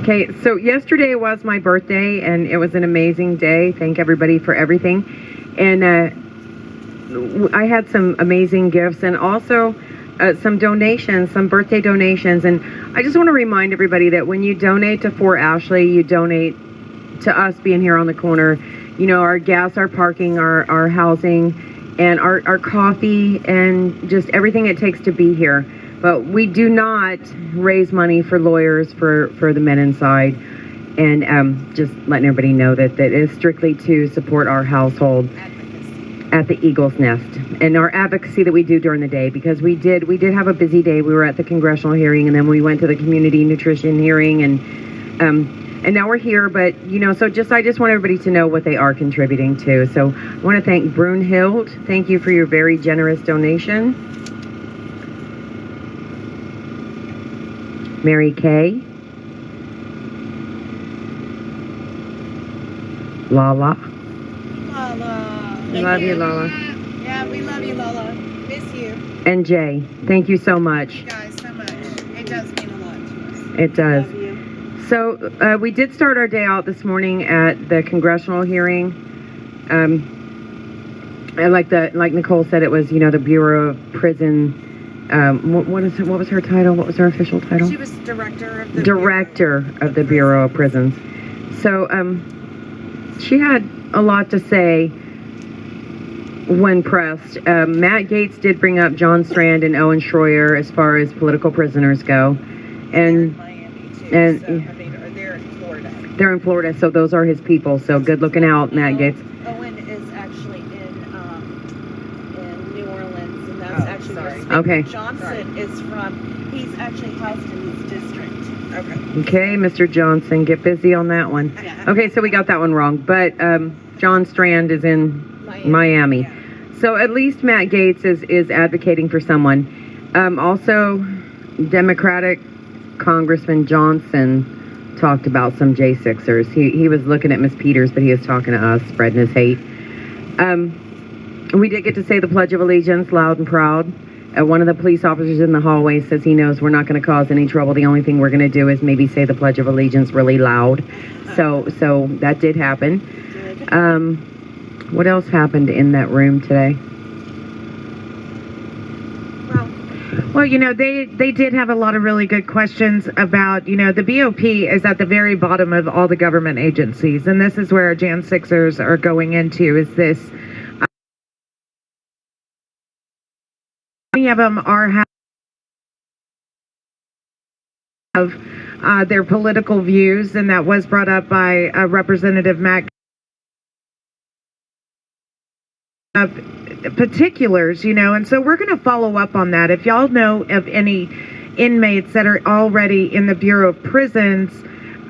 Okay, so yesterday was my birthday, and it was an amazing day. Thank everybody for everything. And I had some amazing gifts and also some donations, some birthday donations. And I just want to remind everybody that when you donate to Fort Ashley, you donate to us being here on the corner. You know, our gas, our parking, our housing, and our coffee, and just everything it takes to be here. But we do not raise money for lawyers for the men inside. And just letting everybody know that it is strictly to support our household at the Eagle's Nest and our advocacy that we do during the day, because we did have a busy day. We were at the congressional hearing, and then we went to the community nutrition hearing, and now we're here. But so I just want everybody to know what they are contributing to. So I want to thank Brunhild. Thank you for your very generous donation. Mary Kay. Lala. Love you, Lala. Yeah, we love you, Lala. Miss you. And Jay, thank you so much. Thank you guys so much. It does mean a lot to us. It does. Love you. So we did start our day out this morning at the congressional hearing. And like Nicole said, it was the Bureau of Prison. What was her title? What was her official title? She was director of the Bureau of Prisons. So she had a lot to say when pressed. Matt Gaetz did bring up John Strand and Owen Schroyer as far as political prisoners go, and they're in Florida. They're in Florida, so those are his people. So good looking out, Matt Gaetz. Owen is actually in New Orleans, and that's Okay. Johnson is from. He's actually housed in his district. Okay, Mr. Johnson, get busy on that one. Yeah. Okay, so we got that one wrong, but John Strand is in Miami. Yeah. So at least Matt Gaetz is advocating for someone. Also, Democratic Congressman Johnson talked about some J6ers. He was looking at Miss Peters, but he was talking to us, spreading his hate. We did get to say the Pledge of Allegiance loud and proud. One of the police officers in the hallway says he knows we're not going to cause any trouble. The only thing we're going to do is maybe say the Pledge of Allegiance really loud. So that did happen. What else happened in that room today? Well, they did have a lot of really good questions about, the BOP is at the very bottom of all the government agencies. And this is where Jan 6ers are going into, is this. Many of them have their political views, and that was brought up by Representative Matt. Particulars, and so we're going to follow up on that. If y'all know of any inmates that are already in the Bureau of Prisons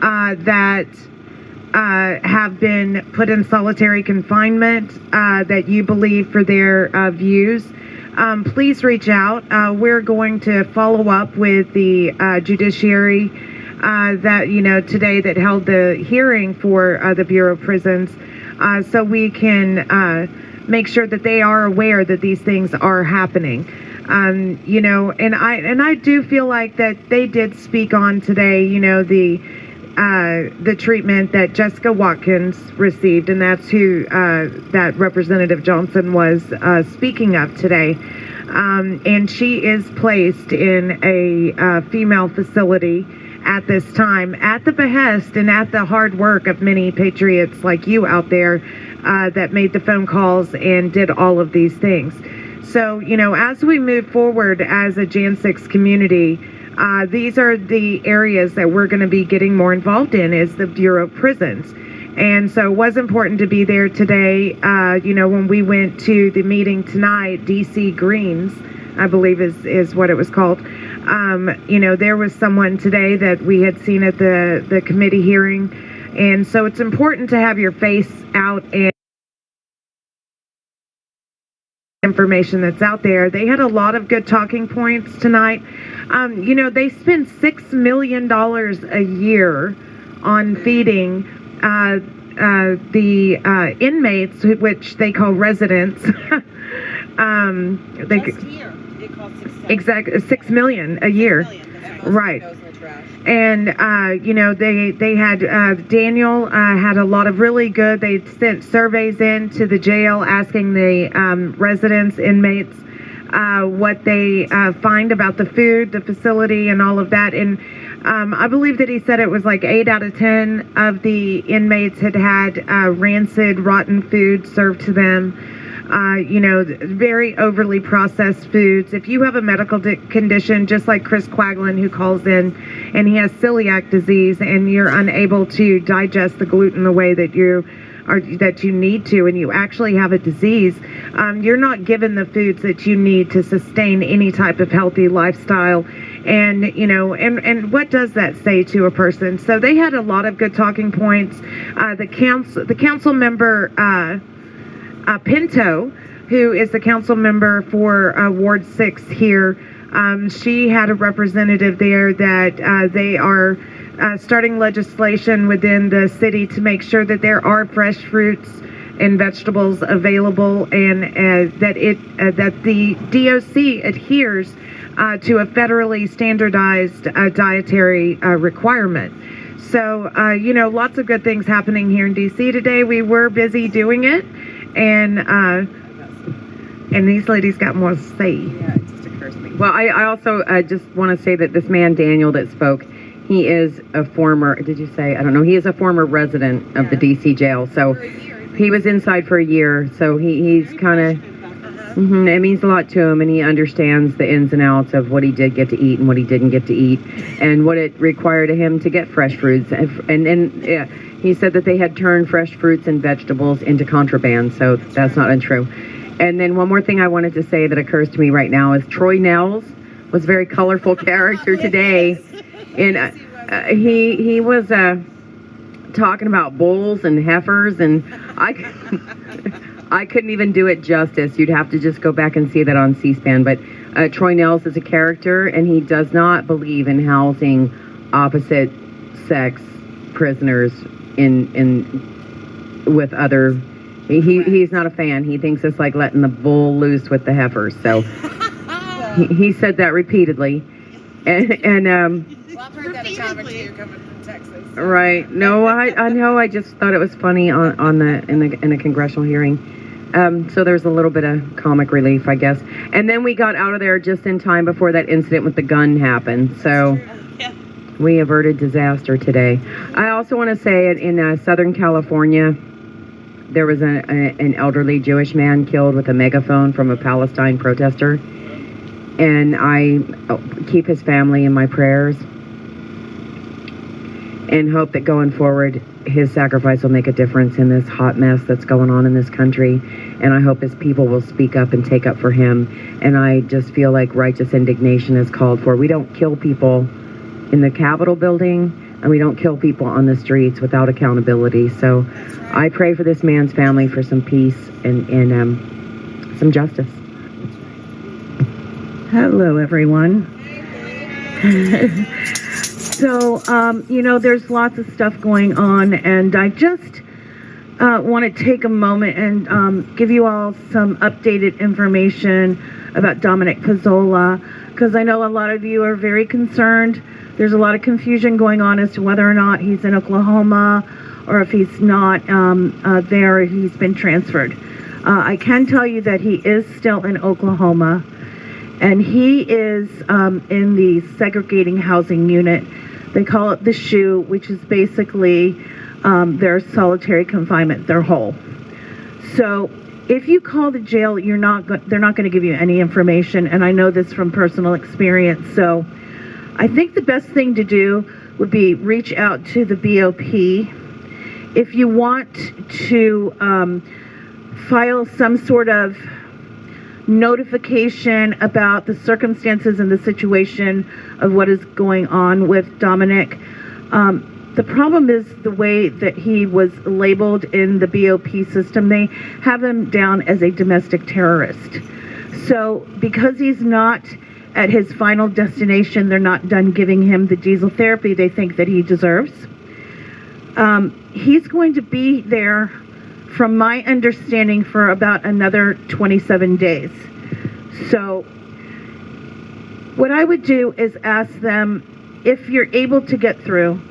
that have been put in solitary confinement that you believe for their views, please reach out. We're going to follow up with the judiciary that, today that held the hearing for the Bureau of Prisons, so we can make sure that they are aware that these things are happening. And I do feel like that they did speak on today, the treatment that Jessica Watkins received, and that's who that Representative Johnson was speaking of today. And she is placed in a female facility at this time, at the behest and at the hard work of many patriots like you out there that made the phone calls and did all of these things. So, as we move forward as a Jan 6 community, these are the areas that we're going to be getting more involved in, is the Bureau of Prisons. And so it was important to be there today. When we went to the meeting tonight, DC Greens, I believe is what it was called. There was someone today that we had seen at the committee hearing. And so it's important to have your face out and information that's out there. They had a lot of good talking points tonight. They spend $6 million a year on feeding the inmates, which they call residents. Just here, it costs exactly $6 million a year. Right. Goes in the trash. And they had Daniel had a lot of really good. They sent surveys in to the jail asking the residents, inmates, what they find about the food, the facility, and all of that. And I believe that he said it was like 8 out of 10 of the inmates had rancid, rotten food served to them. Very overly processed foods. If you have a medical condition, just like Chris Quaglin, who calls in, and he has celiac disease, and you're unable to digest the gluten the way that you need to, and you actually have a disease, you're not given the foods that you need to sustain any type of healthy lifestyle. And and what does that say to a person? So they had a lot of good talking points. The council member Pinto, who is the council member for Ward 6 here, she had a representative there that they are starting legislation within the city to make sure that there are fresh fruits and vegetables available, and that the DOC adheres to a federally standardized dietary requirement. So, lots of good things happening here in D.C. today. We were busy doing it. And these ladies got more to say. Yeah, it just occurs to me. Well, I also just want to say that this man, Daniel, that spoke, he is a former, did you say? I don't know. He is a former resident of the D.C. jail. So he was inside for a year. So he's kind of, it means a lot to him. And he understands the ins and outs of what he did get to eat and what he didn't get to eat, and what it required of him to get fresh fruits. And he said that they had turned fresh fruits and vegetables into contraband, so that's not untrue. And then one more thing I wanted to say that occurs to me right now is Troy Nels was a very colorful character today. And he was talking about bulls and heifers, and I couldn't even do it justice. You'd have to just go back and see that on C-SPAN. But Troy Nels is a character, and he does not believe in housing opposite sex prisoners with other. He's not a fan. He thinks it's like letting the bull loose with the heifers. So he said that repeatedly, and Well, I've heard that a time or two coming from Texas. right. No, I know. I just thought it was funny in a congressional hearing. So there's a little bit of comic relief, I guess. And then we got out of there just in time before that incident with the gun happened. So we averted disaster today. I also want to say in Southern California, there was an elderly Jewish man killed with a megaphone from a Palestine protester. And I keep his family in my prayers and hope that going forward, his sacrifice will make a difference in this hot mess that's going on in this country. And I hope his people will speak up and take up for him. And I just feel like righteous indignation is called for. We don't kill people in the Capitol building, and we don't kill people on the streets without accountability. So I pray for this man's family for some peace and some justice. Hello, everyone. So, there's lots of stuff going on, and I just want to take a moment and give you all some updated information about Dominic Pizzola, because I know a lot of you are very concerned. There's a lot of confusion going on as to whether or not he's in Oklahoma, or if he's not there, he's been transferred. I can tell you that he is still in Oklahoma, and he is in the segregating housing unit. They call it the SHU, which is basically their solitary confinement, their hole. So if you call the jail, they're not going to give you any information, and I know this from personal experience. So I think the best thing to do would be reach out to the BOP. If you want to file some sort of notification about the circumstances and the situation of what is going on with Dominic. The problem is the way that he was labeled in the BOP system. They have him down as a domestic terrorist. So because he's not at his final destination, they're not done giving him the diesel therapy they think that he deserves. He's going to be there, from my understanding, for about another 27 days. So What I would do is ask them, if you're able to get through,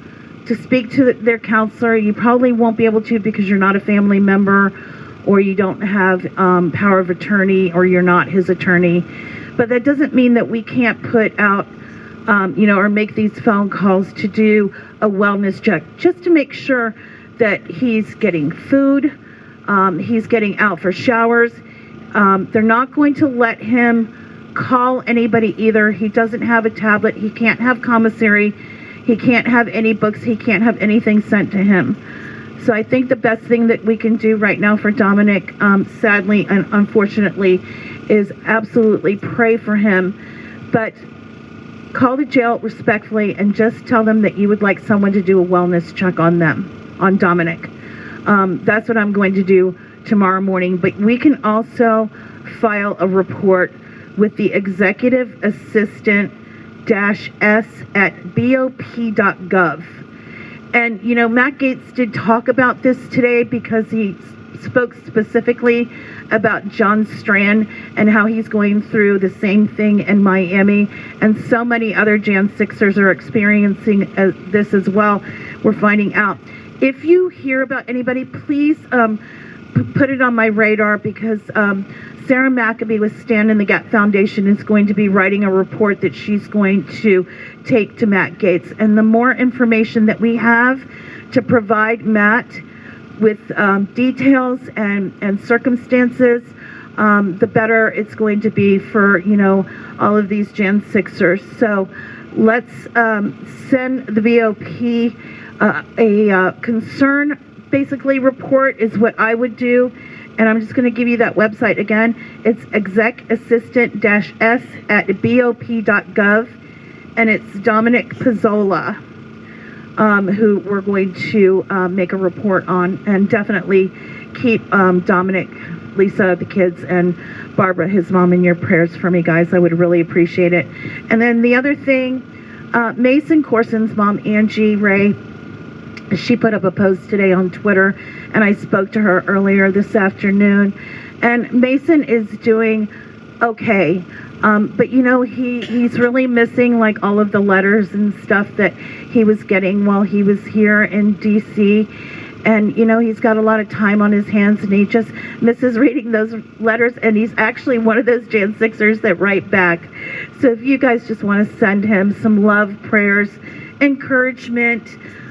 to speak to their counselor. You probably won't be able to because you're not a family member, or you don't have power of attorney, or you're not his attorney. But that doesn't mean that we can't put out, or make these phone calls to do a wellness check, just to make sure that he's getting food, he's getting out for showers. They're not going to let him call anybody either. He doesn't have a tablet. He can't have commissary. He can't have any books. He can't have anything sent to him. So I think the best thing that we can do right now for Dominic, sadly and unfortunately, is absolutely pray for him. But call the jail respectfully and just tell them that you would like someone to do a wellness check on them, on Dominic. That's what I'm going to do tomorrow morning. But we can also file a report with the executive assistant -s at bop.gov. And, Matt Gaetz did talk about this today because he spoke specifically about John Strand and how he's going through the same thing in Miami. And so many other Jan 6ers are experiencing this as well. We're finding out. If you hear about anybody, please put it on my radar, because Sarah McAbee with Stand in the Gap Foundation is going to be writing a report that she's going to take to Matt Gaetz. And the more information that we have to provide Matt with details and circumstances, the better it's going to be for, all of these Jan 6ers. So let's send the BOP a concern, basically, report is what I would do. And I'm just going to give you that website again. It's execassistant-s at bop.gov. And it's Dominic Pizzola, who we're going to make a report on. And definitely keep Dominic, Lisa, the kids, and Barbara, his mom, in your prayers for me, guys. I would really appreciate it. And then the other thing, Mason Corson's mom, Angie Ray, she put up a post today on Twitter, and I spoke to her earlier this afternoon. And Mason is doing okay. But, he's really missing, like, all of the letters and stuff that he was getting while he was here in D.C. And, he's got a lot of time on his hands, and he just misses reading those letters. And he's actually one of those Jan 6ers that write back. So if you guys just want to send him some love, prayers, encouragement,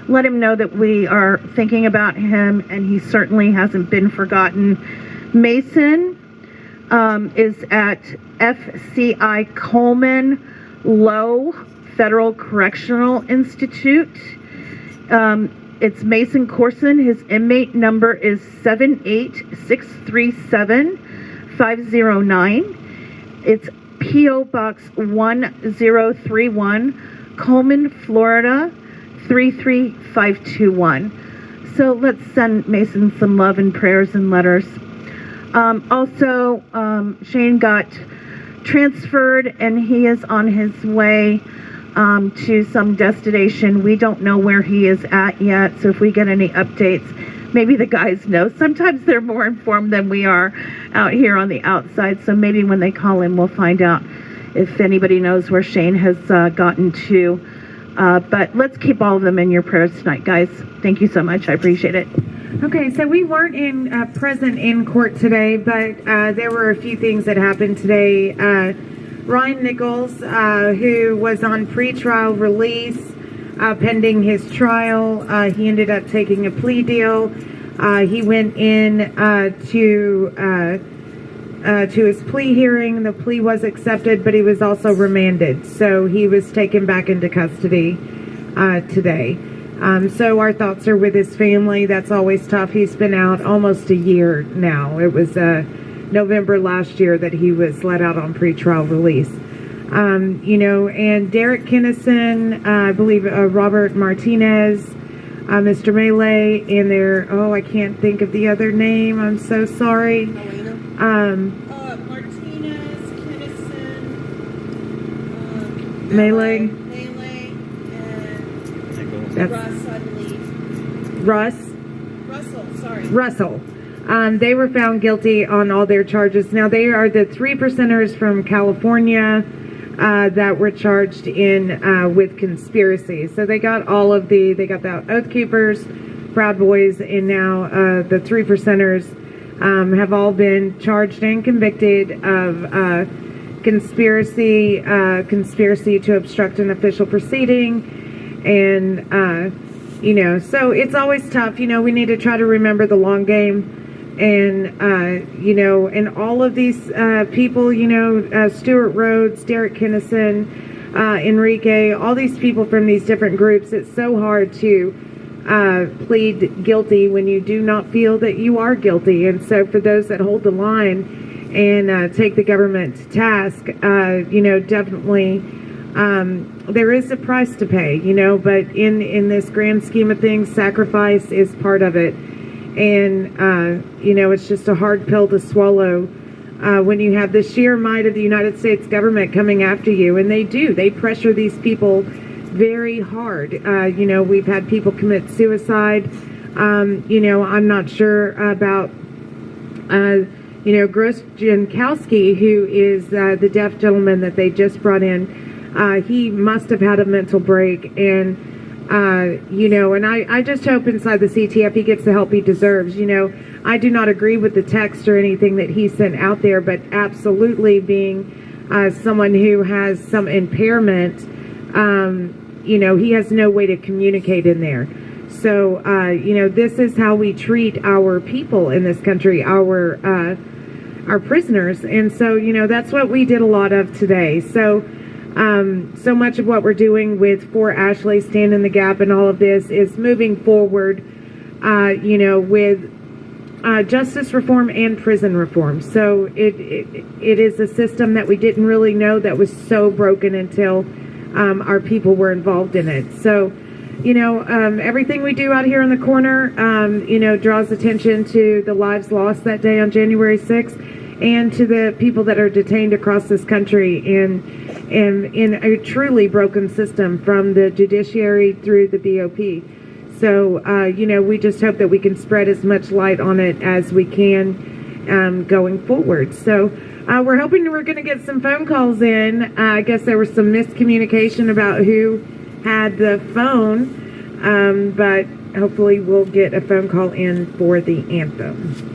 let him know that we are thinking about him, and he certainly hasn't been forgotten. Mason is at FCI Coleman Low Federal Correctional Institute. It's Mason Corson. His inmate number is 78637-509. It's P.O. Box 1031, Coleman, Florida 33521. So let's send Mason some love and prayers and letters. Also, Shane got transferred, and he is on his way to some destination. We don't know where he is at yet, so if we get any updates, maybe the guys know. Sometimes they're more informed than we are out here on the outside, so maybe when they call in, we'll find out if anybody knows where Shane has gotten to. But let's keep all of them in your prayers tonight, guys. Thank you so much. I appreciate it. Okay, so we weren't present in court today, but there were a few things that happened today. Ryan Nichols, who was on pretrial release pending his trial, he ended up taking a plea deal. He went in to his plea hearing. The plea was accepted, but he was also remanded. So he was taken back into custody today. So our thoughts are with his family. That's always tough. He's been out almost a year now. It was November last year that he was let out on pretrial release. And Derek Kinnison, I believe Robert Martinez, Mr. Melee, and I can't think of the other name. I'm so sorry. Martinez, Kinnison, Melee, and that's Russ, I believe. Russell. They were found guilty on all their charges. Now, they are the 3%ers from California. that were charged in with conspiracy. So they got the Oath Keepers, Proud Boys, and now the Three Percenters have all been charged and convicted of conspiracy to obstruct an official proceeding, and so it's always tough. We need to try to remember the long game, and and all of these people, Stuart Rhodes, Derek Kinnison, Enrique, all these people from these different groups. It's so hard to plead guilty when you do not feel that you are guilty. And so for those that hold the line and take the government to task, definitely there is a price to pay, but in this grand scheme of things, sacrifice is part of it. And, it's just a hard pill to swallow when you have the sheer might of the United States government coming after you. And they pressure these people very hard. We've had people commit suicide. I'm not sure about, Gross Jankowski, who is the deaf gentleman that they just brought in. He must have had a mental break, and I just hope inside the CTF he gets the help he deserves. I do not agree with the text or anything that he sent out there, but absolutely being someone who has some impairment, he has no way to communicate in there. So, this is how we treat our people in this country, our prisoners. And so, that's what we did a lot of today. So much of what we're doing with For Ashley, Stand in the Gap, and all of this is moving forward, with justice reform and prison reform. So it is a system that we didn't really know that was so broken until our people were involved in it. So, everything we do out here in the corner, draws attention to the lives lost that day on January 6th, and to the people that are detained across this country in a truly broken system from the judiciary through the BOP. So, we just hope that we can spread as much light on it as we can going forward. So, we're hoping we're going to get some phone calls in. I guess there was some miscommunication about who had the phone, but hopefully we'll get a phone call in for the anthem.